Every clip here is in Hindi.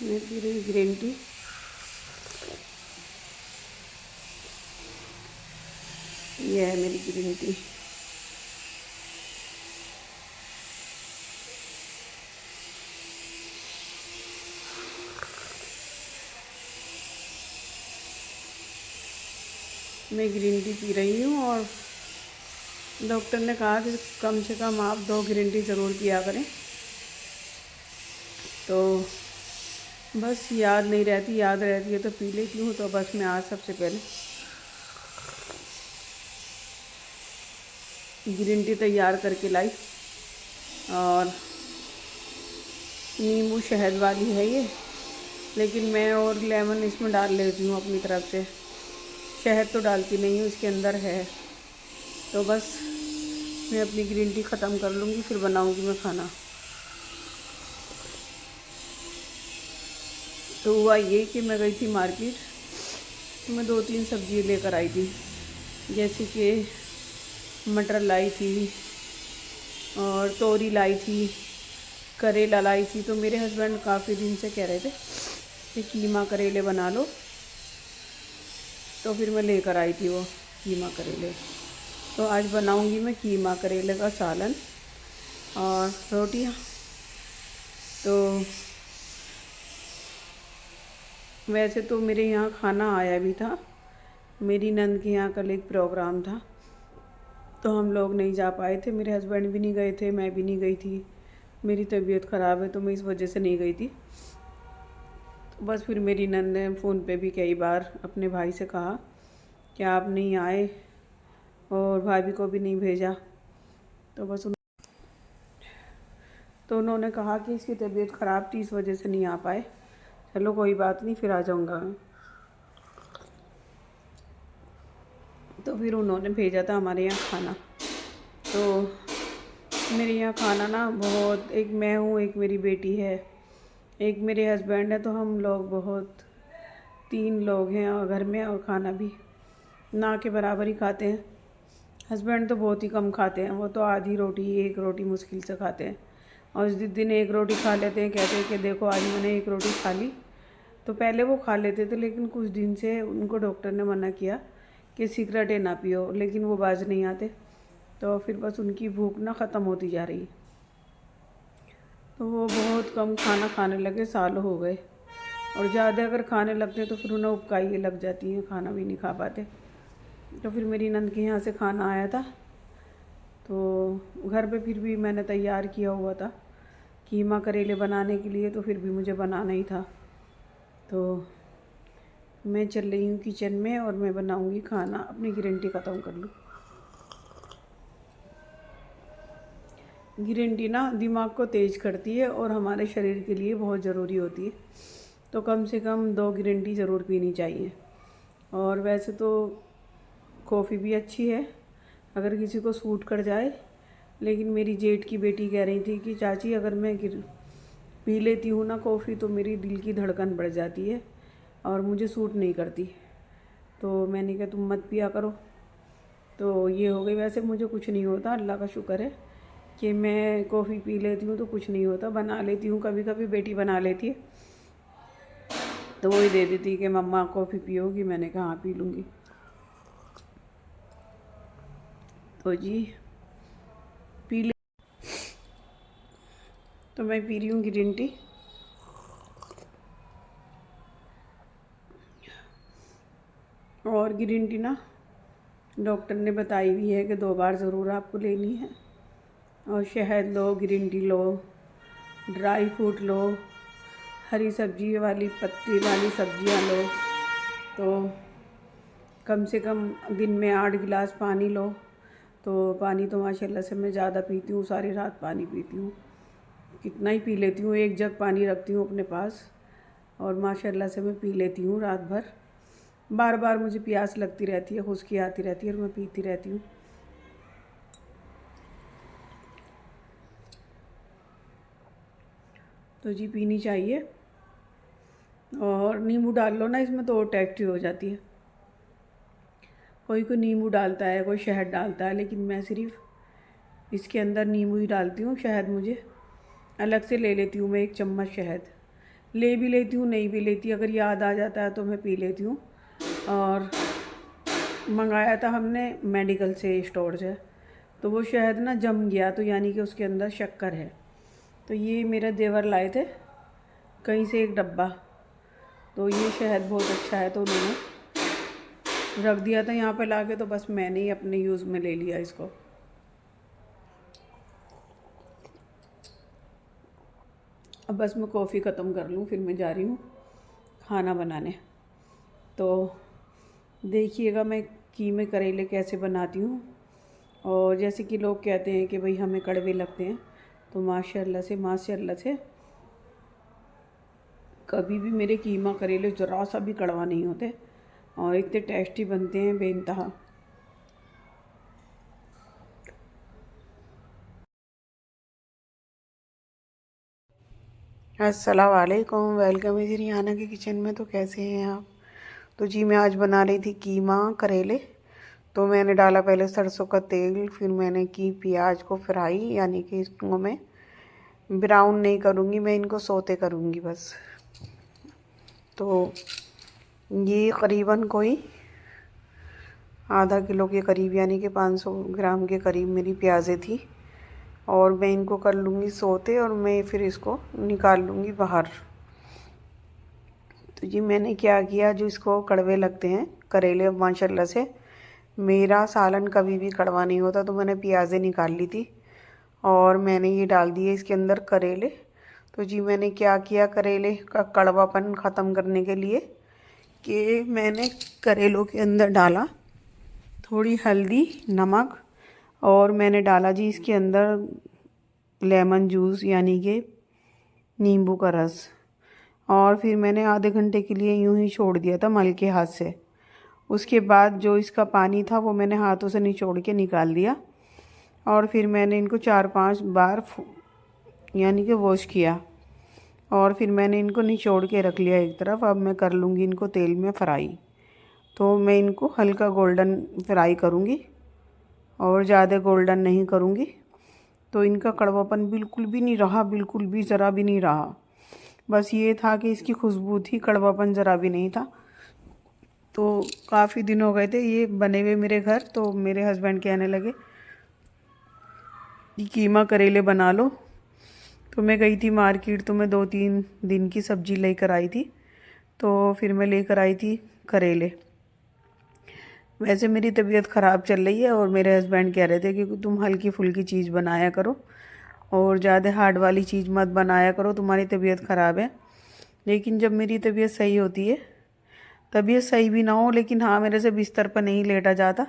मैं पी रही हूँ ग्रीन टी। ये है मेरी ग्रीन टी। मैं ग्रीन टी पी रही हूँ और डॉक्टर ने कहा कि कम से कम आप 2 ग्रीन टी ज़रूर पिया करें। तो बस याद नहीं रहती, याद रहती है तो पी लेती हूँ। तो बस मैं आज सबसे पहले ग्रीन टी तैयार करके लाई और नींबू शहद वाली है ये, लेकिन मैं और लेमन इसमें डाल लेती हूँ अपनी तरफ से। शहद तो डालती नहीं हूँ, इसके अंदर है। तो बस मैं अपनी ग्रीन टी ख़त्म कर लूँगी, फिर बनाऊँगी मैं खाना। तो हुआ ये कि मैं गई थी मार्केट, तो मैं 2-3 सब्ज़ी लेकर आई थी, जैसे कि मटर लाई थी और तोरी लाई थी, करेला लाई थी। तो मेरे हस्बैंड काफ़ी दिन से कह रहे थे कि कीमा करेले बना लो, तो फिर मैं लेकर आई थी वो कीमा करेले। तो आज बनाऊंगी मैं कीमा करेले का सालन और रोटियां। तो वैसे तो मेरे यहाँ खाना आया भी था, मेरी नंद के यहाँ कल एक प्रोग्राम था, तो हम लोग नहीं जा पाए थे। मेरे हस्बैंड भी नहीं गए थे, मैं भी नहीं गई थी। मेरी तबीयत ख़राब है तो मैं इस वजह से नहीं गई थी। तो बस फिर मेरी नंद ने फ़ोन पे भी कई बार अपने भाई से कहा कि आप नहीं आए और भाभी को भी नहीं भेजा। तो बस तो उन्होंने कहा कि इसकी तबीयत ख़राब थी, इस वजह से नहीं आ पाए। चलो कोई बात नहीं, फिर आ जाऊँगा मैं। तो फिर उन्होंने भेजा था हमारे यहाँ खाना। तो मेरे यहाँ खाना ना बहुत, एक मैं हूँ, एक मेरी बेटी है, एक मेरे हस्बैंड है, तो हम लोग बहुत 3 लोग हैं और घर में, और खाना भी ना के बराबर ही खाते हैं। हस्बैंड तो बहुत ही कम खाते हैं, वो तो आधी रोटी, 1 रोटी मुश्किल से खाते हैं। और जिस दिन 1 रोटी खा लेते हैं, कहते हैं कि देखो आज मैंने 1 रोटी खा ली। तो पहले वो खा लेते थे, लेकिन कुछ दिन से उनको डॉक्टर ने मना किया कि सिगरेटें ना पियो, लेकिन वो बाज नहीं आते। तो फिर बस उनकी भूख ना ख़त्म होती जा रही। तो वो बहुत कम खाना खाने लगे, साल हो गए। और ज़्यादा अगर खाने लगते हैं तो फिर उन्हें उबकाई लग जाती है, खाना भी नहीं खा पाते। तो फिर मेरी नंद के यहाँ से खाना आया था, तो घर पे फिर भी मैंने तैयार किया हुआ था कीमा करेले बनाने के लिए, तो फिर भी मुझे बनाना ही था। तो मैं चल रही हूँ किचन में और मैं बनाऊँगी खाना, अपनी ग्रीन टी ख़त्म कर लूँ। ग्रीन टी ना दिमाग को तेज़ करती है और हमारे शरीर के लिए बहुत ज़रूरी होती है। तो कम से कम 2 ग्रीन टी ज़रूर पीनी चाहिए। और वैसे तो कॉफ़ी भी अच्छी है अगर किसी को सूट कर जाए, लेकिन मेरी जेठ की बेटी कह रही थी कि चाची अगर मैं पी लेती हूँ ना कॉफ़ी तो मेरी दिल की धड़कन बढ़ जाती है और मुझे सूट नहीं करती। तो मैंने कहा तुम मत पिया करो। तो ये हो गई। वैसे मुझे कुछ नहीं होता, अल्लाह का शुक्र है कि मैं कॉफ़ी पी लेती हूँ तो कुछ नहीं होता। बना लेती हूँ, कभी कभी बेटी बना लेती है तो वही दे देती कि मम्मा कॉफ़ी पियोगी, मैंने कहा हाँ पी लूँगी। तो जी पी ले। तो मैं पी रही हूँ ग्रीन टी। और ग्रीन टी ना डॉक्टर ने बताई भी है कि 2 बार ज़रूर आपको लेनी है। और शहद लो, ग्रीन टी लो, ड्राई फ्रूट लो, हरी सब्जी वाली पत्ती वाली सब्जियां लो। तो कम से कम दिन में 8 गिलास पानी लो। तो पानी तो माशाल्लाह से मैं ज़्यादा पीती हूँ, सारी रात पानी पीती हूँ। कितना ही पी लेती हूँ, 1 जग पानी रखती हूँ अपने पास और माशाल्लाह से मैं पी लेती हूँ रात भर। बार बार मुझे प्यास लगती रहती है, खुश्की आती रहती है और मैं पीती रहती हूँ। तो जी पीनी चाहिए। और नींबू डाल लो ना इसमें तो और टेस्टी हो जाती है। कोई कोई नींबू डालता है, कोई शहद डालता है, लेकिन मैं सिर्फ इसके अंदर नींबू ही डालती हूँ। शहद मुझे अलग से ले लेती हूँ मैं 1 चम्मच शहद, ले भी लेती हूँ, नहीं भी लेती, अगर याद आ जाता है तो मैं पी लेती हूँ। और मंगाया था हमने मेडिकल से, स्टोर से, तो वो शहद ना जम गया, तो यानी कि उसके अंदर शक्कर है। तो ये मेरे देवर लाए थे कहीं से एक डब्बा, तो ये शहद बहुत अच्छा है, तो उन्होंने रख दिया था यहाँ पे लाके, तो बस मैंने ही अपने यूज़ में ले लिया इसको। अब बस मैं कॉफ़ी ख़त्म कर लूँ, फिर मैं जा रही हूँ खाना बनाने। तो देखिएगा मैं कीमे करेले कैसे बनाती हूँ। और जैसे कि लोग कहते हैं कि भाई हमें कड़वे लगते हैं, तो माशाल्लाह से कभी भी मेरे कीमा करेले ज़रा सा भी कड़वा नहीं होते और इतने टेस्टी बनते हैं बेइंतहा। अस्सलाम वालेकुम, वेलकम है जी रिहाना के किचन में। तो कैसे हैं आप? तो जी मैं आज बना रही थी कीमा करेले। तो मैंने डाला पहले सरसों का तेल, फिर मैंने की प्याज को फ्राई, यानी कि इसको मैं ब्राउन नहीं करूँगी, मैं इनको सोते करूँगी बस। तो ये करीबन कोई आधा किलो के करीब, यानी कि 500 ग्राम के करीब मेरी प्याज़ें थी। और मैं इनको कर लूँगी सोते, और मैं फिर इसको निकाल लूँगी बाहर। तो जी मैंने क्या किया, जो इसको कड़वे लगते हैं करेले, माशाल्लाह से मेरा सालन कभी भी कड़वा नहीं होता, तो मैंने प्याज़ें निकाल ली थी और मैंने ये डाल दिए इसके अंदर करेले। तो जी मैंने क्या किया, करेले का कड़वापन ख़त्म करने के लिए कि मैंने करेलों के अंदर डाला थोड़ी हल्दी, नमक, और मैंने डाला जी इसके अंदर लेमन जूस, यानी कि नींबू का रस। और फिर मैंने आधे घंटे के लिए यूं ही छोड़ दिया था मल के हाथ से। उसके बाद जो इसका पानी था वो मैंने हाथों से निचोड़ के निकाल दिया, और फिर मैंने इनको 4-5 बार यानी कि वॉश किया, और फिर मैंने इनको निचोड़ के रख लिया एक तरफ। अब मैं कर लूँगी इनको तेल में फ्राई। तो मैं इनको हल्का गोल्डन फ्राई करूँगी और ज़्यादा गोल्डन नहीं करूँगी। तो इनका कड़वापन बिल्कुल भी नहीं रहा, बिल्कुल भी ज़रा भी नहीं रहा। बस ये था कि इसकी खुशबू थी, कड़वापन ज़रा भी नहीं था। तो काफ़ी दिन हो गए थे ये बने हुए मेरे घर, तो मेरे हस्बैंड कहने लगे कि कीमा करेले बना लो। तो मैं गई थी मार्केट, तो मैं 2-3 दिन की सब्ज़ी लेकर आई थी। तो फिर मैं लेकर आई थी करेले। वैसे मेरी तबीयत ख़राब चल रही है, और मेरे हस्बैंड कह रहे थे कि तुम हल्की फुल्की चीज़ बनाया करो और ज़्यादा हार्ड वाली चीज़ मत बनाया करो, तुम्हारी तबीयत ख़राब है। लेकिन जब मेरी तबीयत सही होती है, तबीयत सही भी ना हो, लेकिन हाँ मेरे से बिस्तर पर नहीं लेटा जाता,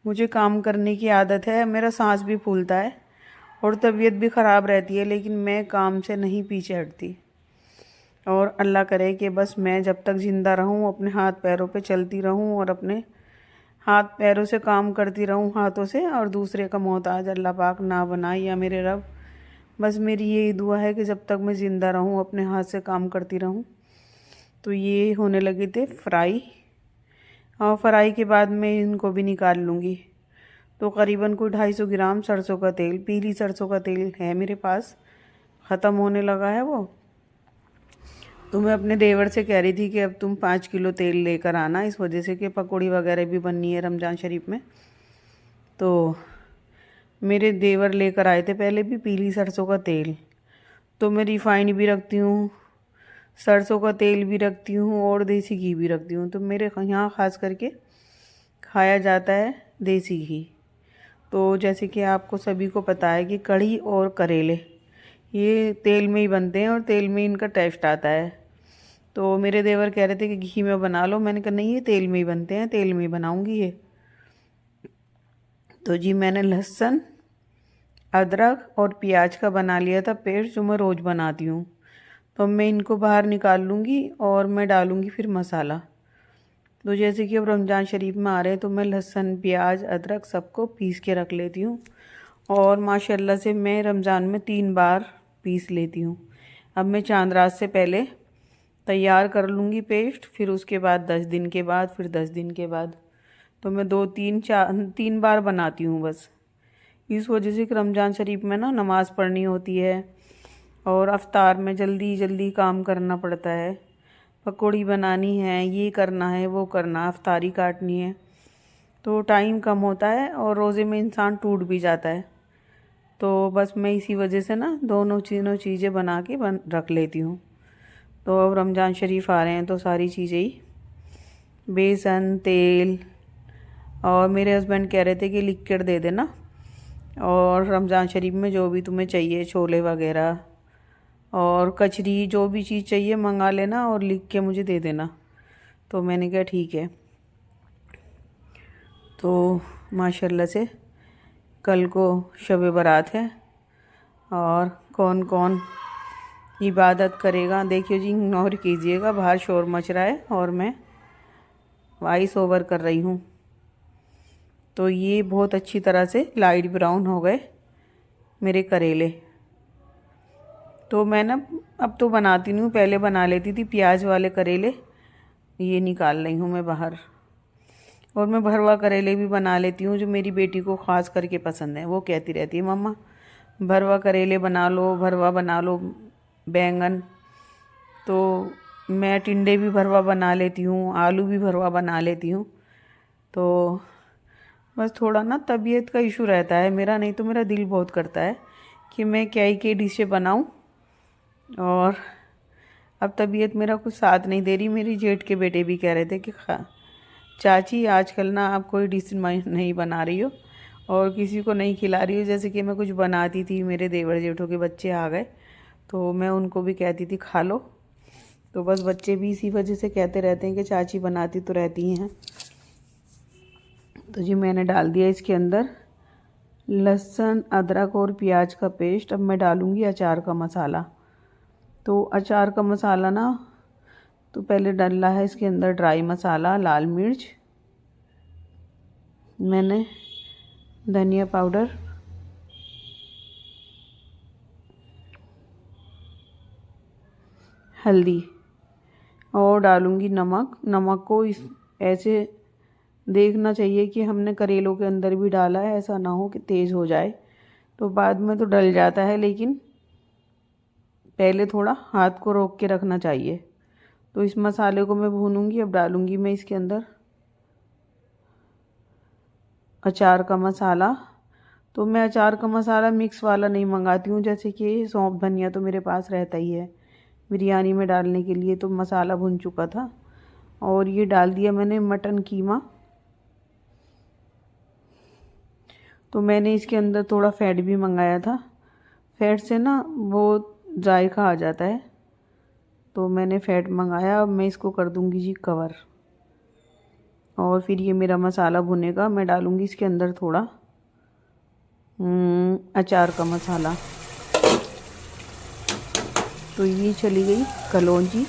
मुझे काम करने की आदत है, मेरा सांस भी फूलता है और तबीयत भी ख़राब रहती है, लेकिन मैं काम से नहीं पीछे हटती। और अल्लाह करे कि बस मैं जब तक ज़िंदा रहूं, अपने हाथ पैरों पे चलती रहूं और अपने हाथ पैरों से काम करती रहूं हाथों से, और दूसरे का मोहताज अल्लाह पाक ना बनाए या मेरे रब। बस मेरी यही दुआ है कि जब तक मैं ज़िंदा रहूं, अपने हाथ से काम करती रहूं। तो ये होने लगे थे फ्राई, और फ्राई के बाद मैं इनको भी निकाल लूँगी। तो करीबन कोई 250 ग्राम सरसों का तेल, पीली सरसों का तेल है मेरे पास, ख़त्म होने लगा है वो। तो मैं अपने देवर से कह रही थी कि अब तुम 5 किलो तेल लेकर आना, इस वजह से कि पकौड़ी वगैरह भी बननी है रमज़ान शरीफ में। तो मेरे देवर लेकर आए थे पहले भी पीली सरसों का तेल। तो मैं रिफ़ाइंड भी रखती हूँ, सरसों का तेल भी रखती हूँ, और देसी घी भी रखती हूँ। तो मेरे यहाँ ख़ास करके खाया जाता है देसी घी। तो जैसे कि आपको सभी को पता है कि कढ़ी और करेले ये तेल में ही बनते हैं, और तेल में इनका टेस्ट आता है। तो मेरे देवर कह रहे थे कि घी में बना लो, मैंने कहा नहीं ये तेल में ही बनते हैं, तेल में ही बनाऊंगी ये। तो जी मैंने लहसुन, अदरक और प्याज का बना लिया था पेस्ट, जो मैं रोज़ बनाती हूँ। तो मैं इनको बाहर निकाल लूँगी और मैं डालूँगी फिर मसाला। तो जैसे कि अब रमज़ान शरीफ में आ रहे हैं, तो मैं लहसुन, प्याज, अदरक सबको पीस के रख लेती हूँ। और माशाल्लाह से मैं रमज़ान में 3 बार पीस लेती हूँ। अब मैं चांद रात से पहले तैयार कर लूँगी पेस्ट, फिर उसके बाद 10 दिन के बाद, फिर 10 दिन के बाद। तो मैं 3 बार बनाती हूँ बस। इस वजह से कि रमज़ान शरीफ में ना नमाज़ पढ़नी होती है, और अफ्तार में जल्दी जल्दी काम करना पड़ता है। पकौड़ी बनानी है, ये करना है, वो करना, अफ्तारी काटनी है, तो टाइम कम होता है और रोज़े में इंसान टूट भी जाता है। तो बस मैं इसी वजह से ना दोनों चीज़ें बना के रख लेती हूँ। तो अब रमज़ान शरीफ आ रहे हैं तो सारी चीज़ें ही, बेसन, तेल, और मेरे हस्बैंड कह रहे थे कि लिक्विड दे देना, और रमज़ान शरीफ में जो भी तुम्हें चाहिए, छोले वगैरह और कचरी, जो भी चीज़ चाहिए मंगा लेना और लिख के मुझे दे देना। तो मैंने कहा ठीक है। तो माशाल्लाह से कल को शब बारात है और कौन कौन इबादत करेगा देखिए जी, इग्नोर कीजिएगा, बाहर शोर मच रहा है और मैं वॉइस ओवर कर रही हूँ। तो ये बहुत अच्छी तरह से लाइट ब्राउन हो गए मेरे करेले। तो मैं ना अब तो बनाती नहीं हूँ, पहले बना लेती थी प्याज वाले करेले। ये निकाल रही हूँ मैं बाहर। और मैं भरवा करेले भी बना लेती हूँ, जो मेरी बेटी को ख़ास करके पसंद है। वो कहती रहती है मम्मा भरवा करेले बना लो, भरवा बना लो, बैंगन। तो मैं टिंडे भी भरवा बना लेती हूँ, आलू भी भरवा बना लेती हूँ। तो बस थोड़ा ना तबीयत का इशू रहता है मेरा, नहीं तो मेरा दिल बहुत करता है कि मैं क्या ही क्या डिशें बनाऊँ। और अब तबीयत मेरा कुछ साथ नहीं दे रही। मेरी जेठ के बेटे भी कह रहे थे कि चाची आजकल ना आप कोई डिश नहीं बना रही हो और किसी को नहीं खिला रही हो। जैसे कि मैं कुछ बनाती थी, मेरे देवर जेठों के बच्चे आ गए तो मैं उनको भी कहती थी खा लो। तो बस बच्चे भी इसी वजह से कहते रहते हैं कि चाची बनाती तो रहती हैं। तो जी मैंने डाल दिया इसके अंदर लहसुन, अदरक और प्याज का पेस्ट। अब मैं डालूँगी अचार का मसाला। तो अचार का मसाला ना, तो पहले डाला है इसके अंदर ड्राई मसाला, लाल मिर्च, मैंने धनिया पाउडर, हल्दी, और डालूँगी नमक। नमक को इस ऐसे देखना चाहिए कि हमने करेलों के अंदर भी डाला है, ऐसा ना हो कि तेज़ हो जाए, तो बाद में तो डल जाता है, लेकिन पहले थोड़ा हाथ को रोक के रखना चाहिए। तो इस मसाले को मैं भूनूंगी। अब डालूंगी मैं इसके अंदर अचार का मसाला। तो मैं अचार का मसाला मिक्स वाला नहीं मंगाती हूँ, जैसे कि सौंफ धनिया तो मेरे पास रहता ही है बिरयानी में डालने के लिए, तो मसाला भुन चुका था। और ये डाल दिया मैंने मटन कीमा। तो मैंने इसके अंदर थोड़ा फैट भी मंगाया था, फैट से ना बहुत जायका आ जाता है, तो मैंने फ़ैट मंगाया। अब मैं इसको कर दूंगी जी कवर, और फिर ये मेरा मसाला भुनेगा। मैं डालूंगी इसके अंदर थोड़ा अचार का मसाला। तो ये चली गई कलौंजी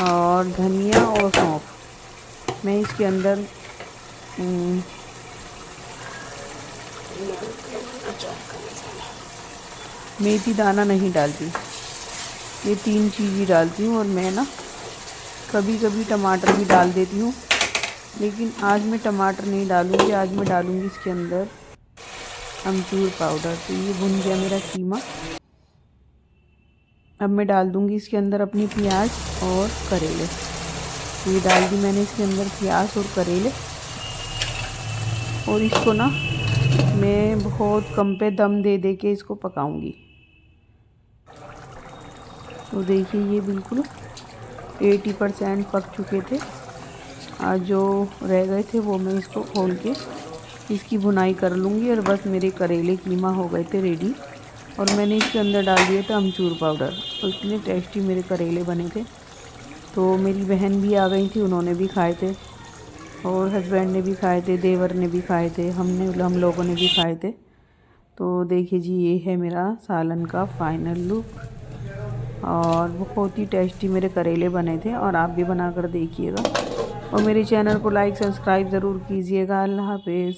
और धनिया और सौंफ। मैं इसके अंदर मेथी दाना नहीं डालती, ये 3 चीज़ ही डालती हूँ। और मैं ना कभी कभी टमाटर भी डाल देती हूँ, लेकिन आज मैं टमाटर नहीं डालूँगी। आज मैं डालूँगी इसके अंदर अमचूर पाउडर। तो ये भुन गया मेरा कीमा। अब मैं डाल दूँगी इसके अंदर अपनी प्याज और करेले। ये डाल दी मैंने इसके अंदर प्याज और करेले, और इसको ना मैं बहुत कम पे दम दे दे के इसको पकाऊंगी। तो देखिए ये बिल्कुल 80% पक चुके थे। आज जो रह गए थे वो मैं इसको खोल के इसकी भुनाई कर लूँगी। और बस मेरे करेले कीमा हो गए थे रेडी। और मैंने इसके अंदर डाल दिया था अमचूर पाउडर, और इतने टेस्टी मेरे करेले बने थे। तो मेरी बहन भी आ गई थी, उन्होंने भी खाए थे, और हस्बैंड ने भी खाए थे, देवर ने भी खाए थे, हम लोगों ने भी खाए थे। तो देखिए जी ये है मेरा सालन का फाइनल लुक, और बहुत ही टेस्टी मेरे करेले बने थे। और आप भी बना कर देखिएगा, और मेरे चैनल को लाइक सब्सक्राइब ज़रूर कीजिएगा। अल्लाह हाफिज़।